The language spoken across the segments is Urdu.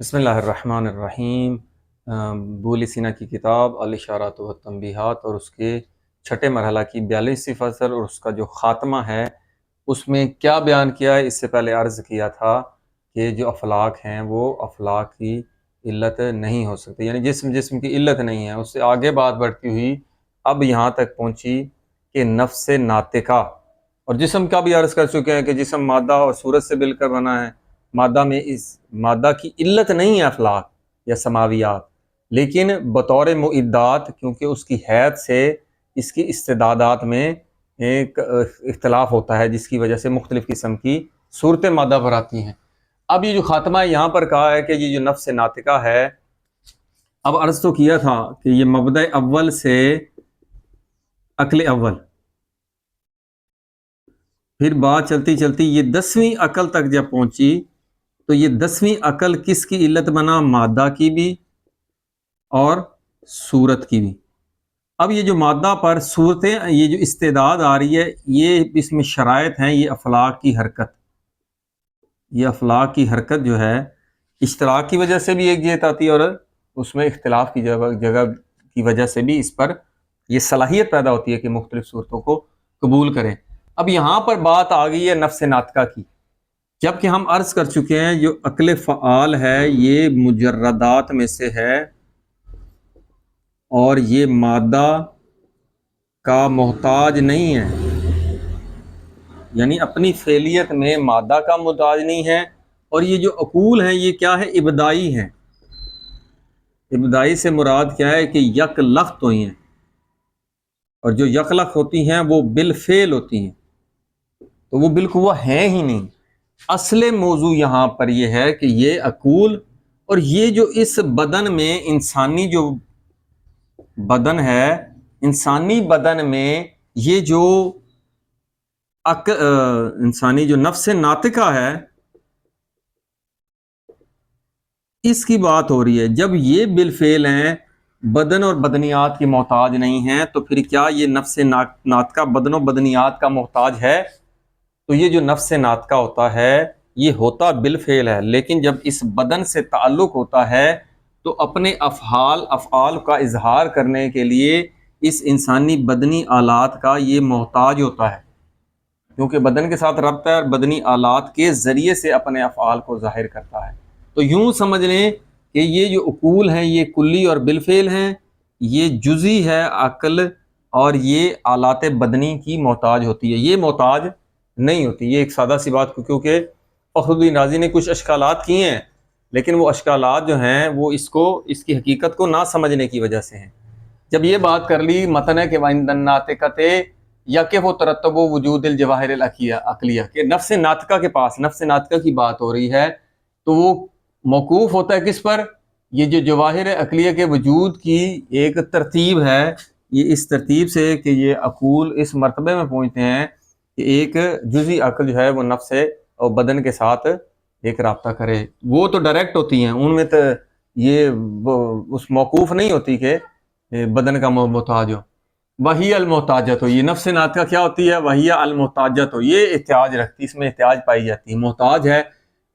بسم اللہ الرحمن الرحیم۔ بولی سینا کی کتاب الاشارات و تنبیہات اور اس کے چھٹے مرحلہ کی 42ویں فصل اور اس کا جو خاتمہ ہے اس میں کیا بیان کیا ہے، اس سے پہلے عرض کیا تھا کہ جو افلاک ہیں وہ افلاک کی علت نہیں ہو سکتی، یعنی جسم کی علت نہیں ہے۔ اس سے آگے بات بڑھتی ہوئی اب یہاں تک پہنچی کہ نفس ناطقہ، اور جسم کا بھی عرض کر چکے ہیں کہ جسم مادہ اور صورت سے مل کر بنا ہے۔ مادہ میں اس مادہ کی علت نہیں ہے افلاک یا سماویات، لیکن بطور معدات، کیونکہ اس کی حیث سے اس کی استعدادات میں ایک اختلاف ہوتا ہے، جس کی وجہ سے مختلف قسم کی صورتیں مادہ پر آتی ہیں۔ اب یہ جو خاتمہ ہے یہاں پر کہا ہے کہ یہ جو نفس ناطقہ ہے، اب عرض تو کیا تھا کہ یہ مبدأ اول سے عقل اول، پھر بات چلتی چلتی یہ 10ویں عقل تک جب پہنچی تو یہ 10ویں عقل کس کی علت بنا؟ مادہ کی بھی اور صورت کی بھی۔ اب یہ جو مادہ پر صورتیں، یہ جو استعداد آ رہی ہے، یہ اس میں شرائط ہیں، یہ افلاک کی حرکت، یہ افلاک کی حرکت جو ہے اشتراک کی وجہ سے بھی ایک جہت آتی ہے، اور اس میں اختلاف کی جگہ کی وجہ سے بھی اس پر یہ صلاحیت پیدا ہوتی ہے کہ مختلف صورتوں کو قبول کریں۔ اب یہاں پر بات آ گئی ہے نفس ناطقہ کی، جبکہ ہم عرض کر چکے ہیں جو عقل فعال ہے یہ مجردات میں سے ہے، اور یہ مادہ کا محتاج نہیں ہے، یعنی اپنی فعلیت میں مادہ کا محتاج نہیں ہے۔ اور یہ جو عقول ہیں یہ کیا ہے؟ ابتدائی ہیں۔ ابتدائی سے مراد کیا ہے کہ یک لخت ہوئی ہیں، اور جو یک لخت ہوتی ہیں وہ بالفعل ہوتی ہیں، تو وہ بالقوہ ہیں ہی نہیں۔ اصل موضوع یہاں پر یہ ہے کہ یہ عقول اور یہ جو اس بدن میں انسانی جو بدن ہے، انسانی بدن میں یہ جو انسانی جو نفس ناطقہ ہے اس کی بات ہو رہی ہے۔ جب یہ بالفعل ہیں، بدن اور بدنیات کی محتاج نہیں ہیں، تو پھر کیا یہ نفس ناطقہ بدن و بدنیات کا محتاج ہے؟ تو یہ جو نفس ناطقہ ہوتا ہے یہ ہوتا بالفعل ہے، لیکن جب اس بدن سے تعلق ہوتا ہے تو اپنے افعال کا اظہار کرنے کے لیے اس انسانی بدنی آلات کا یہ محتاج ہوتا ہے، کیونکہ بدن کے ساتھ ربط ہے اور بدنی آلات کے ذریعے سے اپنے افعال کو ظاہر کرتا ہے۔ تو یوں سمجھ لیں کہ یہ جو عقول ہیں یہ کلی اور بالفعل ہیں، یہ جزئی ہے عقل، اور یہ آلات بدنی کی محتاج ہوتی ہے، یہ محتاج نہیں ہوتی۔ یہ ایک سادہ سی بات، کیونکہ فخر الدین رازی نے کچھ اشکالات کیے ہیں، لیکن وہ اشکالات جو ہیں وہ اس کی حقیقت کو نہ سمجھنے کی وجہ سے ہیں۔ جب یہ بات کر لی متن ہے کہ وَإِنْدَ النَّاطِقَةِ یقف ترتب وجود الجواہر العقلیہ، کہ نفس ناطقہ کے پاس نفس ناطقہ کی بات ہو رہی ہے، تو وہ موقوف ہوتا ہے کس پر؟ یہ جو جواہر عقلیہ کے وجود کی ایک ترتیب ہے، یہ اس ترتیب سے کہ یہ عقول اس مرتبے میں پہنچتے ہیں کہ ایک جزئی عقل جو ہے وہ نفس اور بدن کے ساتھ ایک رابطہ کرے۔ وہ تو ڈائریکٹ ہوتی ہیں، ان میں تو یہ اس موقوف نہیں ہوتی کہ بدن کا محتاج ہو۔ وہی المحتاجت ہو، یہ نفس ناطقہ کیا ہوتی ہے؟ وہی المحتاجت ہو، یہ احتیاج رکھتی، اس میں احتیاج پائی جاتی ہے، محتاج ہے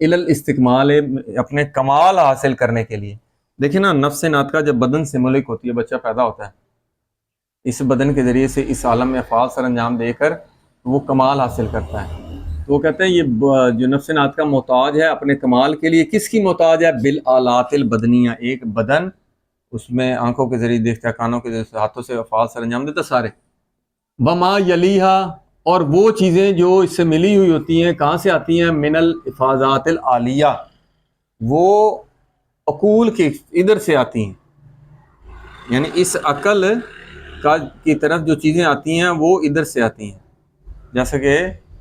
الاستکمال، اپنے کمال حاصل کرنے کے لیے۔ دیکھیں نا، نفس ناطقہ جب بدن سے منسلک ہوتی ہے، بچہ پیدا ہوتا ہے، اس بدن کے ذریعے سے اس عالم میں افعال سر انجام دے کر وہ کمال حاصل کرتا ہے۔ تو وہ کہتے ہیں یہ جو نفس ناطقہ محتاج ہے اپنے کمال کے لیے، کس کی محتاج ہے؟ بالآلات البدنیہ، ایک بدن، اس میں آنکھوں کے ذریعے دیکھتا ہے، کانوں کے ذریعے، ہاتھوں سے افعال سر انجام دیتا سارے۔ وما یلیہا، اور وہ چیزیں جو اس سے ملی ہوئی ہوتی ہیں، کہاں سے آتی ہیں؟ من الافاضات العالیہ، وہ عقول کے ادھر سے آتی ہیں، یعنی اس عقل کی طرف جو چیزیں آتی ہیں وہ ادھر سے آتی ہیں۔ جیسا کہ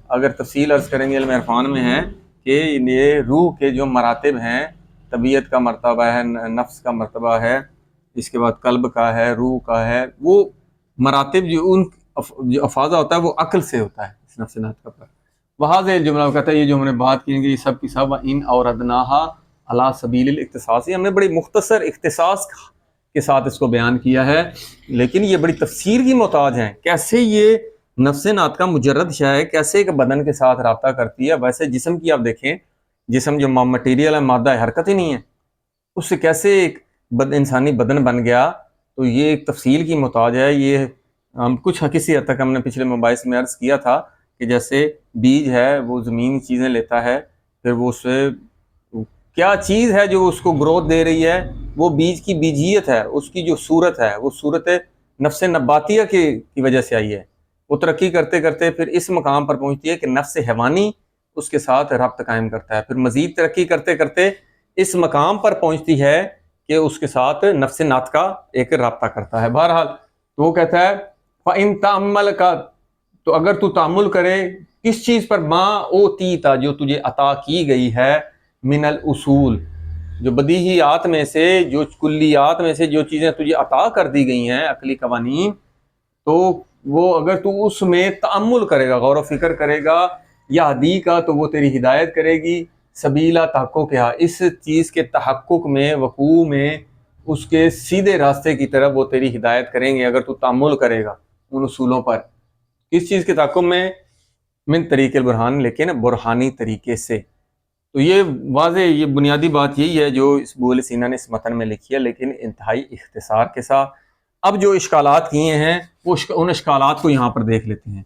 اگر تفصیل عرض کریں گے علم عرفان میں ہے کہ یہ روح کے جو مراتب ہیں، طبیعت کا مرتبہ ہے، نفس کا مرتبہ ہے، اس کے بعد قلب کا ہے، روح کا ہے، وہ مراتب جو افاضہ ہوتا ہے وہ عقل سے ہوتا ہے اس نفس ناطقہ پر۔ وہاں جملہ وہ کہتا ہے یہ جو ہم نے بات کی گی یہ سب کی سب ان اوردناہا علی سبیل الاختصاص، ہم نے بڑی مختصر اختصاص کے ساتھ اس کو بیان کیا ہے، لیکن یہ بڑی تفسیر کی محتاج ہیں۔ کیسے یہ نفس ناطقہ مجرد شے ہے، کیسے ایک بدن کے ساتھ رابطہ کرتی ہے؟ ویسے جسم کی آپ دیکھیں، جسم جو مٹیریل ہے، مادہ ہے، حرکت ہی نہیں ہے، اس سے کیسے ایک انسانی بدن بن گیا، تو یہ ایک تفصیل کی محتاج ہے. یہ ہم کچھ کسی حد تک ہم نے پچھلے مباحث میں عرض کیا تھا کہ جیسے بیج ہے وہ زمینی چیزیں لیتا ہے، پھر وہ اس سے کیا چیز ہے جو اس کو گروتھ دے رہی ہے، وہ بیج کی بیجیت ہے، اس کی جو صورت ہے وہ صورت نفس نباتیہ کی وجہ سے آئی ہے. وہ ترقی کرتے کرتے پھر اس مقام پر پہنچتی ہے کہ نفس حیوانی اس کے ساتھ ربط قائم کرتا ہے، پھر مزید ترقی کرتے کرتے اس مقام پر پہنچتی ہے کہ اس کے ساتھ نفس ناطقہ ایک رابطہ کرتا ہے. بہرحال تو وہ کہتا ہے فَإِن تَأَمَّلَ کا، تو اگر تو تأمل کرے کس چیز پر، ما اوتیتا، جو تجھے عطا کی گئی ہے، من الاصول، جو بدیہیات میں سے، جو کلیات میں سے جو چیزیں تجھے عطا کر دی گئی ہیں، عقلی قوانین، تو وہ اگر تو اس میں تأمل کرے گا، غور و فکر کرے گا، یا ہدی کا، تو وہ تیری ہدایت کرے گی، سبیلا تحقق ہے، اس چیز کے تحقق میں، وقوع میں، اس کے سیدھے راستے کی طرف وہ تیری ہدایت کریں گے اگر تو تأمل کرے گا ان اصولوں پر. کس چیز کے تحقق میں؟ من طریق البرہان، لیکن برہانی طریقے سے. تو یہ واضح، یہ بنیادی بات یہی ہے جو اس ابو علی سینا نے اس متن میں لکھی ہے، لیکن انتہائی اختصار کے ساتھ. اب جو اشکالات کیے ہیں وہ ان اشکالات کو یہاں پر دیکھ لیتے ہیں.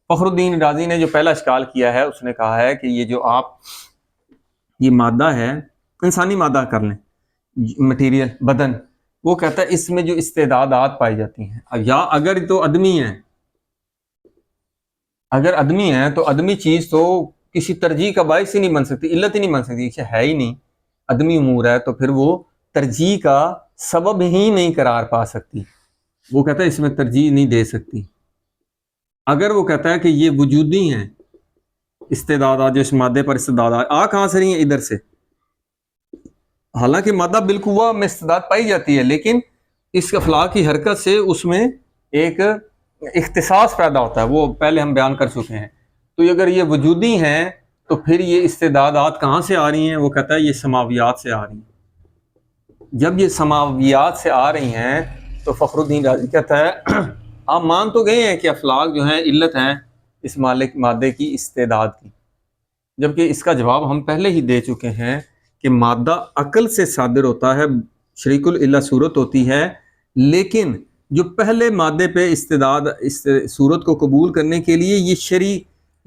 فخر الدین رازی نے جو پہلا اشکال کیا ہے، اس نے کہا ہے کہ یہ جو آپ یہ مادہ ہے، انسانی مادہ کر لیں، مٹیریل، بدن، وہ کہتا ہے اس میں جو استعدادات پائی جاتی ہیں، یا اگر تو آدمی ہے، اگر آدمی ہے تو آدمی چیز تو کسی ترجیح کا باعث ہی نہیں بن سکتی، علت ہی نہیں بن سکتی، ہے ہی نہیں، آدمی امور ہے، تو پھر وہ ترجیح کا سبب ہی نہیں قرار پا سکتی. وہ کہتا ہے اس میں ترجیح نہیں دے سکتی. اگر وہ کہتا ہے کہ یہ وجودی ہیں استعدادات، جو اس مادے پر استعدادات آ کہاں سے رہی ہیں؟ ادھر سے. حالانکہ مادہ بالقوہ میں استعداد پائی جاتی ہے، لیکن اس افلاک کی حرکت سے اس میں ایک اختصاص پیدا ہوتا ہے، وہ پہلے ہم بیان کر چکے ہیں. تو اگر یہ وجودی ہیں تو پھر یہ استعدادات کہاں سے آ رہی ہیں؟ وہ کہتا ہے یہ سماویات سے آ رہی ہیں. جب یہ سماویات سے آ رہی ہیں تو فخر الدین رازی کہتا ہے آپ مان تو گئے ہیں کہ افلاک جو ہیں علت ہیں اس مادے کی استعداد کی، جبکہ اس کا جواب ہم پہلے ہی دے چکے ہیں کہ مادہ عقل سے صادر ہوتا ہے، شریک العلہ صورت ہوتی ہے، لیکن جو پہلے مادے پہ استعداد، اس صورت کو قبول کرنے کے لیے یہ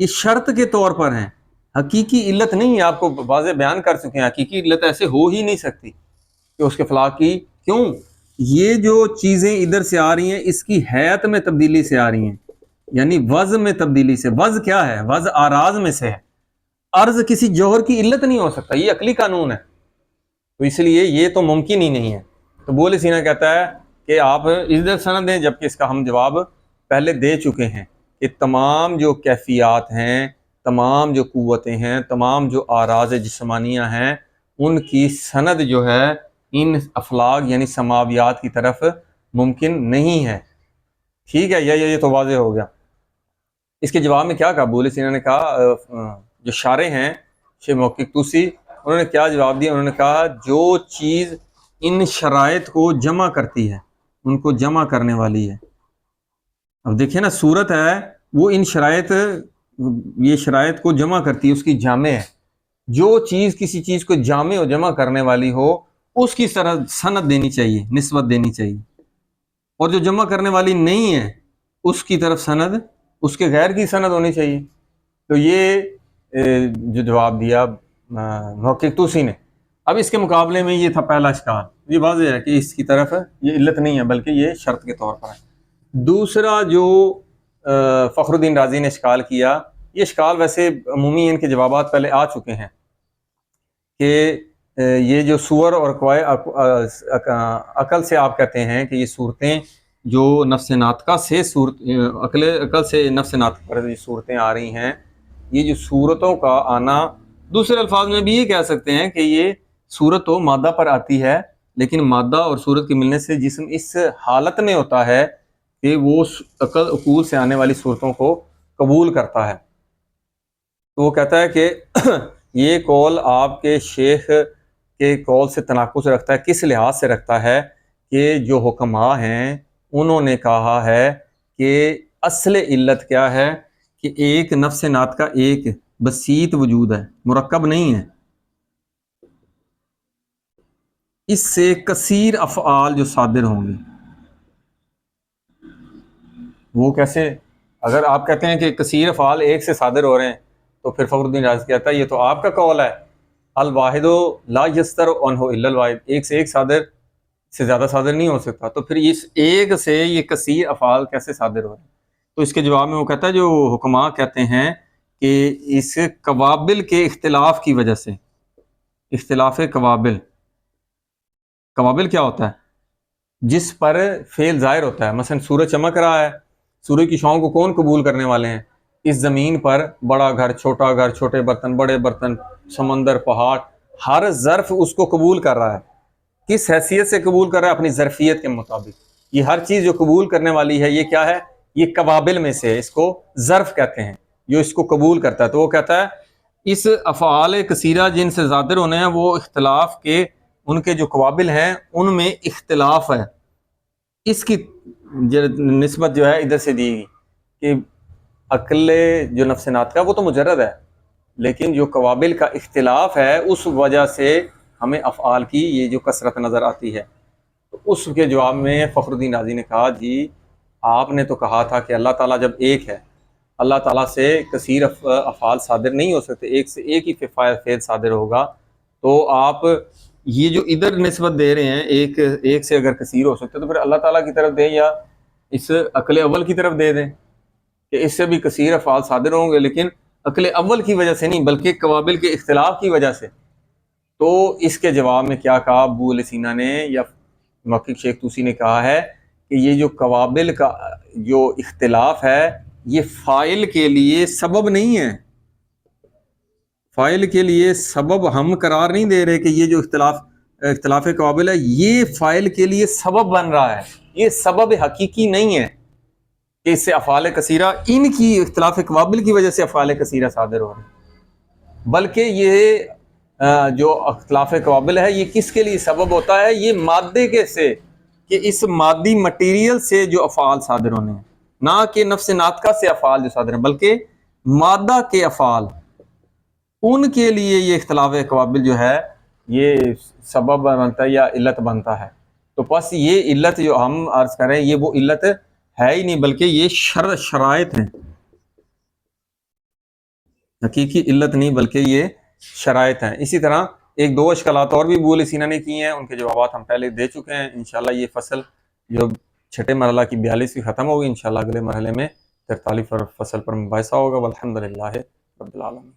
شرط کے طور پر ہیں، حقیقی علت نہیں ہے. آپ کو واضح بیان کر چکے ہیں حقیقی علت ایسے ہو ہی نہیں سکتی کہ اس کے افلاک کی. کیوں؟ یہ جو چیزیں ادھر سے آ رہی ہیں اس کی حیت میں تبدیلی سے آ رہی ہیں، یعنی وضع میں تبدیلی سے. وضع کیا ہے؟ وضع آراز میں سے ہے. عرض کسی جوہر کی علت نہیں ہو سکتا، یہ عقلی قانون ہے، تو اس لیے یہ تو ممکن ہی نہیں ہے. تو ابو علی سینا کہتا ہے کہ آپ ادھر سند دیں، جبکہ اس کا ہم جواب پہلے دے چکے ہیں کہ تمام جو کیفیات ہیں، تمام جو قوتیں ہیں، تمام جو آراز جسمانیہ ہیں، ان کی سند جو ہے ان افلاک یعنی سماویات کی طرف ممکن نہیں ہے. ٹھیک ہے، یہ تو واضح ہو گیا. اس کے جواب میں کیا کہا ابو علی سینا نے؟ کہا جو شارح ہیں شیخ محقق طوسی، انہوں نے کیا جواب دیا؟ انہوں نے کہا جو چیز ان شرائط کو جمع کرتی ہے، ان کو جمع کرنے والی ہے. اب دیکھیں نا، صورت ہے وہ ان شرائط، یہ شرائط کو جمع کرتی ہے، اس کی جامع ہے. جو چیز کسی چیز کو جامع و جمع کرنے والی ہو اس کی طرح سند دینی چاہیے، نسبت دینی چاہیے، اور جو جمع کرنے والی نہیں ہے اس کی طرف سند، اس کے غیر کی سند ہونی چاہیے. تو یہ جو جواب دیا محقق طوسی نے. اب اس کے مقابلے میں یہ تھا پہلا اشکال. یہ واضح ہے کہ اس کی طرف یہ علت نہیں ہے بلکہ یہ شرط کے طور پر ہے. دوسرا جو فخر الدین رازی نے اشکال کیا، یہ اشکال ویسے عمومی ان کے جوابات پہلے آ چکے ہیں کہ یہ جو صور اور عقل سے آپ کہتے ہیں کہ یہ صورتیں جو نفس ناطقہ سے عقل سے نفس ناطقہ پر یہ صورتیں آ رہی ہیں، یہ جو صورتوں کا آنا، دوسرے الفاظ میں بھی یہ کہہ سکتے ہیں کہ یہ صورت تو مادہ پر آتی ہے، لیکن مادہ اور صورت کے ملنے سے جسم اس حالت میں ہوتا ہے کہ وہ عقول سے آنے والی صورتوں کو قبول کرتا ہے. تو وہ کہتا ہے کہ یہ قول آپ کے شیخ کے قول سے تناقض رکھتا ہے. کس لحاظ سے رکھتا ہے؟ کہ جو حکماء ہیں انہوں نے کہا ہے کہ اصل علت کیا ہے کہ ایک نفس ناطقہ ایک بسیط وجود ہے، مرکب نہیں ہے. اس سے کثیر افعال جو صادر ہوں گے وہ کیسے؟ اگر آپ کہتے ہیں کہ کثیر افعال ایک سے صادر ہو رہے ہیں تو پھر فخر الدین رازی کہتا ہے یہ تو آپ کا قول ہے، الواحد لا یستر عنہ الا الواحد، ایک سے ایک صادر سے زیادہ صادر نہیں ہو سکتا، تو پھر اس ایک سے یہ کثیر افعال کیسے صادر ہو رہے ہیں؟ تو اس کے جواب میں وہ کہتا ہے جو حکماء کہتے ہیں کہ اس قوابل کے اختلاف کی وجہ سے، اختلاف قوابل، قوابل کیا ہوتا ہے؟ جس پر فعل ظاہر ہوتا ہے، مثلا سورج چمک رہا ہے، سورج کی شعاؤں کو کون قبول کرنے والے ہیں؟ اس زمین پر بڑا گھر، چھوٹے برتن، بڑے برتن، سمندر، پہاڑ، ہر ظرف اس کو قبول کر رہا ہے۔ کس حیثیت سے قبول کر رہا ہے؟ اپنی ظرفیت کے مطابق۔ یہ ہر چیز جو قبول کرنے والی ہے یہ کیا ہے؟ یہ قوابل میں سے ہے، اس کو ظرف کہتے ہیں جو اس کو قبول کرتا ہے۔ تو وہ کہتا ہے اس افعال کثیرہ جن سے صادر ہونے ہیں وہ اختلاف کے، ان کے جو قوابل ہیں ان میں اختلاف ہے، اس کی نسبت جو ہے ادھر سے دی گئی کہ عقل جو نفس ناطقہ وہ تو مجرد ہے، لیکن جو قوابل کا اختلاف ہے اس وجہ سے ہمیں افعال کی یہ جو کثرت نظر آتی ہے۔ تو اس کے جواب میں فخر الدین رازی نے کہا جی آپ نے تو کہا تھا کہ اللہ تعالیٰ جب ایک ہے، اللہ تعالیٰ سے کثیر افعال صادر نہیں ہو سکتے، ایک سے ایک ہی فعل صادر ہوگا، تو آپ یہ جو ادھر نسبت دے رہے ہیں ایک سے اگر کثیر ہو سکتے تو پھر اللہ تعالیٰ کی طرف دیں یا اس عقل اول کی طرف دے دیں کہ اس سے بھی کثیر افعال صادر ہوں گے، لیکن عقل اول کی وجہ سے نہیں بلکہ قوابل کے اختلاف کی وجہ سے۔ تو اس کے جواب میں کیا کہا ابو علیہ سینا نے یا محقق شیخ طوسی نے کہا ہے کہ یہ جو قوابل کا جو اختلاف ہے یہ فاعل کے لیے سبب نہیں ہے، فاعل کے لیے سبب ہم قرار نہیں دے رہے کہ یہ جو اختلاف قوابل ہے یہ فاعل کے لیے سبب بن رہا ہے، یہ سبب حقیقی نہیں ہے کہ اس سے افعال کثیرہ ان کی اختلاف قوابل کی وجہ سے افعال کثیرہ صادر ہو رہے ہیں، بلکہ یہ جو اختلاف قوابل ہے یہ کس کے لیے سبب ہوتا ہے؟ یہ مادے کے سے، کہ اس مادی مٹیریل سے جو افعال صادر ہونے ہیں، نہ کہ نفس ناطقہ سے افعال جو صادر ہیں بلکہ مادہ کے افعال، ان کے لیے یہ اختلاف قوابل جو ہے یہ سبب بنتا ہے یا علت بنتا ہے۔ تو بس یہ علت جو ہم عرض کریں یہ وہ علت ہے ہی نہیں بلکہ یہ شرائط ہیں، حقیقی علت نہیں بلکہ یہ شرائط ہیں۔ اسی طرح ایک دو اشکالات اور بھی ابو علیہ سینا نے کی ہیں، ان کے جوابات ہم پہلے دے چکے ہیں۔ انشاءاللہ یہ فصل جو چھٹے مرحلہ کی 42ویں ختم ہوگی، انشاءاللہ اگلے مرحلے میں 43 فصل پر مباحثہ ہوگا۔ والحمدللہ رب العالمین۔